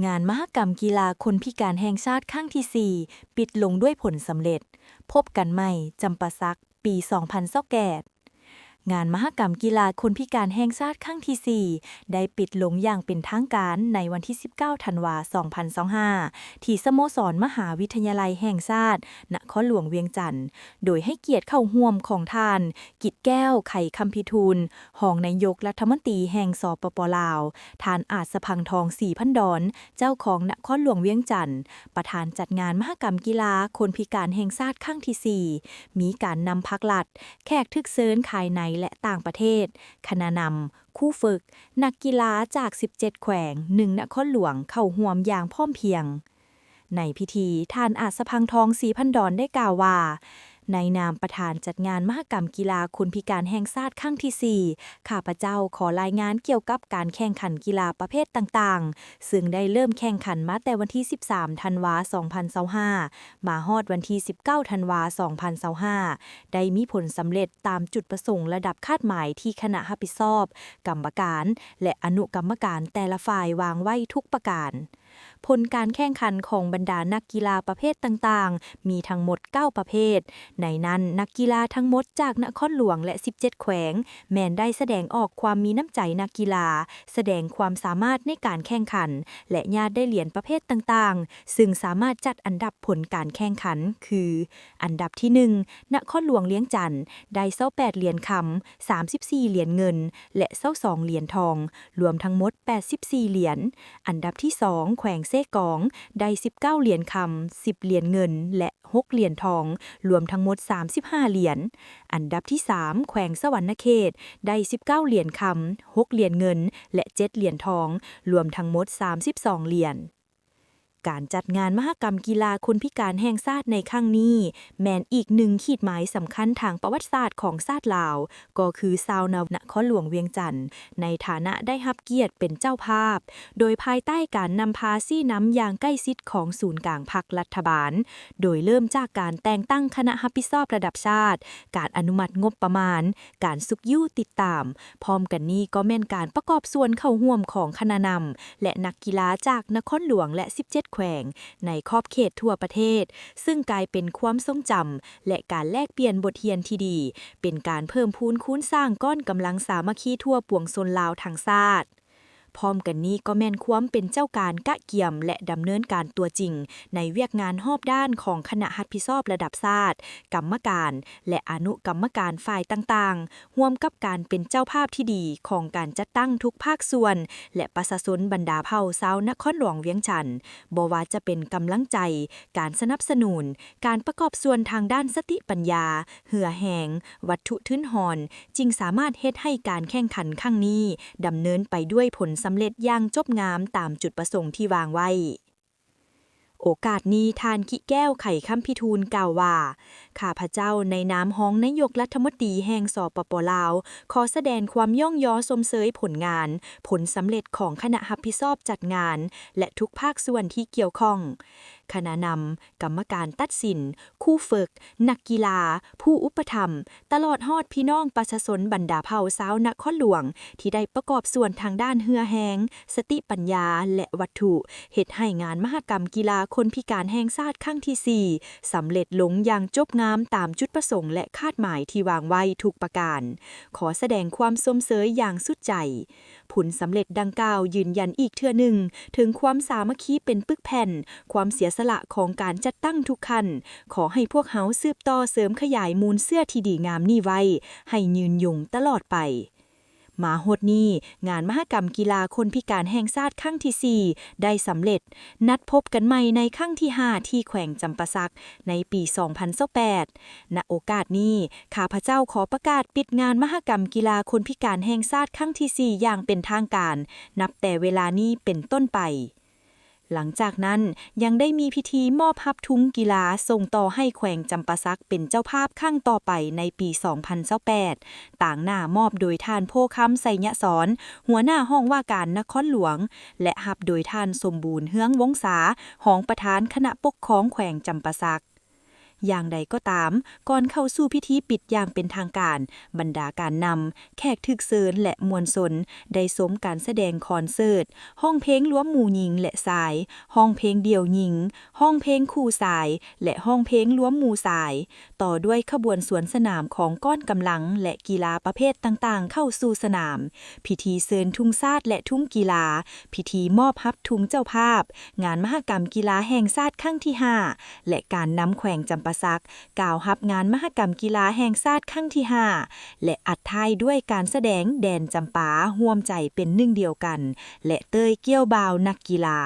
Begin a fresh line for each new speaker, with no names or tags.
งานมหกรรมกีฬาคนพิการแห่งชาติครั้งที่ 4 ปิดลงด้วยผลสำเร็จ พบกันใหม่จำปาสัก ปี 2028งานมหกรรมกีฬาคนพิการแห่งชาติครั้งที่ 4 ได้ปิดลงอย่างเป็นทางการในวันที่ 19 ธันวาคม 2025 ที่สโมสรมหาวิทยาลัยแห่งชาตินครหลวงเวียงจันทน์โดยให้เกียรติเข้าร่วมของท่าน กิจแก้ว ไข่คำพิทูลรองนายกรัฐมนตรีแห่งสปป.ลาวท่านอาจสะพังทองศรีพันดอนเจ้าของนครหลวงเวียงจันทน์ประธานจัดงานมหกรรมกีฬาคนพิการแห่งชาติครั้งที่ 4 มีการนำพักหลัดแขกทึกเซิญภายในและต่างประเทศคณะนำคู่ฝึก นักกีฬาจาก 17 แขวง 1 นครหลวงเข้าร่วมอย่างพร้อมเพรียง ในพิธีท่านอาจสะพังทองศรีพันดอนได้กล่าวว่า ในนามประธานจัดงานมหกรรมกีฬาคนพิการแห่งชาติครั้งที่ 4 ข้าพเจ้าขอรายงานเกี่ยวกับการแข่งขันกีฬาประเภทต่างๆ ซึ่งได้เริ่มแข่งขันมาแต่วันที่ 13 ธันวาคม 2025 มาฮอดวันที่ 19 ธันวาคม 2025 ได้มีผลสำเร็จตามจุดประสงค์ระดับคาดหมายที่คณะรับผิดชอบ กรรมการ และอนุกรรมการแต่ละฝ่ายวางไว้ทุกประการผลการแข่งขันของบรรดานักกีฬาประเภทต่างๆ มีทั้งหมด 9 ประเภท ในนั้นนักกีฬาทั้งหมดจากนครหลวงและ 17 แขวง แม้นได้แสดงออกความมีน้ำใจนักกีฬา แสดงความสามารถในการแข่งขัน และญาติได้เหรียญประเภทต่างๆ ซึ่งสามารถจัดอันดับผลการแข่งขัน คือ อันดับที่ 1 นครหลวงเลี้ยงจันทน์ได้28 เหรียญคำ 34 เหรียญเงิน และ22 เหรียญทอง รวมทั้งหมด 84 เหรียญ อันดับที่ 2 แขวงเซ่กองได้ 19 เหรียญคำ 10 เหรียญเงิน และ 6 เหรียญทอง รวมทั้งหมด 35 เหรียญ อันดับที่ 3 แขวงสวรรณเขตได้ 19 เหรียญคำ 6 เหรียญเงิน และ 7 เหรียญทอง รวมทั้งหมด 32 เหรียญการจัดงานมหกรรมกีฬาคนพิการแห่งชาติในครั้งนี้แม้นอีกหนึ่งขีดหมายสำคัญทางประวัติศาสตร์ของชาติลาวก็คือชาวนครหลวงเวียงจันทน์ในฐานะได้รับเกียรติเป็นเจ้าภาพโดยภายใต้การนำพาซี่น้ำอย่างใกล้ชิดของศูนย์กลางพรรครัฐบาลโดยเริ่มจากการแต่งตั้งคณะรับผิดชอบระดับชาติการอนุมัติงบประมาณการสุกยู่ติดตามพร้อมกันนี้ก็แม่นการประกอบส่วนเข้าร่วมของคณะนำและนักกีฬาจากนครหลวงและ 17 แขวงในขอบเขตทั่วประเทศซึ่งกลายเป็นความทรงจำและการแลกเปลี่ยนบทเรียนที่ดีเป็นการเพิ่มพูนคูณสร้างก้อนกำลังสามัคคีทั่วปวงชนลาวทั้งชาติพร้อมกันนี้ก็แม่นความเป็นเจ้าการกะเกี่ยมและดำเนินการตัวจริงในเวียกงานรอบด้านของคณะรับผิดชอบระดับชาติกรรมการและอนุกรรมการฝ่ายต่างๆร่วมกับการเป็นเจ้าภาพที่ดีของการจัดตั้งทุกภาคส่วนและประชาชนบรรดาเผ่าชาวนครหลวงเวียงจันทน์บ่ว่าจะเป็นกำลังใจการสนับสนุนการประกอบส่วนทางด้านสติปัญญาเหือแหงวัตถุทึ้นหอนจึงสามารถเฮ็ดให้การแข่งขันครั้งนี้ดำเนินไปด้วยผลสำเร็จอย่างจบงามตามจุดประสงค์ที่วางไว้โอกาสนี้ทานกิแก้วไข่คำพิทูลกล่าวว่าข้าพเจ้าในนามห้องนายกรัฐมนตรีแห่งสปป.ลาวขอแสดงความย่องย้อชมเชยผลงานผลสำเร็จของคณะรับผิดชอบจัดงานและทุกภาคส่วนที่เกี่ยวข้องคณะนำกรรมการตัดสินคู่ฝึกนักกีฬาผู้อุปถัมภ์ตลอดฮอดพี่น้องประชาชนบรรดาเผ่าชาวนครหลวงที่ได้ประกอบส่วนทางด้านเหือแหงสติปัญญาและวัตถุเฮ็ดให้งานมหกรรมกีฬาคนพิการแห่งชาติครั้งที่ 4 สำเร็จลงอย่างจบงามตามจุดประสงค์และคาดหมายที่วางไว้ทุกประการขอแสดงความชมเชยอย่างสุดใจผลสำเร็จดังกล่าวยืนยันอีกเทื่อหนึ่งถึงความสามัคคีเป็นปึกแผ่นความเสียสละของการจัดตั้งทุกขั้นขอให้พวกเขาสืบต่อเสริมขยายมูลเสื้อที่ดีงามนี้ไว้ให้ยืนยงตลอดไปมาฮอดนี้งานมหกรรมกีฬาคนพิการแห่งชาติครั้งที่ 4 ได้สำเร็จนัดพบกันใหม่ในครั้งที่ 5 ที่แขวงจำปาสักในปี 2028 ณ โอกาสนี้ข้าพเจ้าขอประกาศปิดงานมหกรรมกีฬาคนพิการแห่งชาติครั้งที่ 4 อย่างเป็นทางการนับแต่เวลานี้เป็นต้นไปหลังจากนั้นยังได้มีพิธีมอบรับทุงกีฬาส่งต่อให้แขวงจำปาสักเป็นเจ้าภาพครั้งต่อไปในปี 2028 ต่างหน้ามอบโดยท่านโพคำไสยสอนหัวหน้าห้องว่าการนครหลวงและรับโดยท่านสมบูรณ์เฮืองวงศารองประธานคณะปกครองแขวงจำปาสัก
อย่างใดก็ตามก่อนเข้าสู่พิธีปิดอย่างเป็นทางการบรรดาการนำแขกทึกเซิญและมวลชนได้ชมการแสดงคอนเสิร์ตห้องเพลงรวมหมู่หญิงและชายห้องเพลงเดี่ยวหญิงห้องเพลงคู่ชายและห้องเพลงรวมหมู่ชายต่อด้วยขบวนสวนสนามของก้อนกำลังและกีฬาประเภทต่างๆเข้าสู่สนามพิธีเชิญทุ่งชาติและทุ่งกีฬาพิธีมอบรับทุงเจ้าภาพงานมหกรรมกีฬาแห่งชาติครั้งที่ 5และการนำแขวงจำปาสักกล่าวรับงานมหกรรมกีฬาแห่งชาติครั้งที่ 5และอัดท้ายด้วยการแสดงแดนจำปาร่วมใจเป็นหนึ่งเดียวกันและเต้ยเกี้ยวบาวนักกีฬา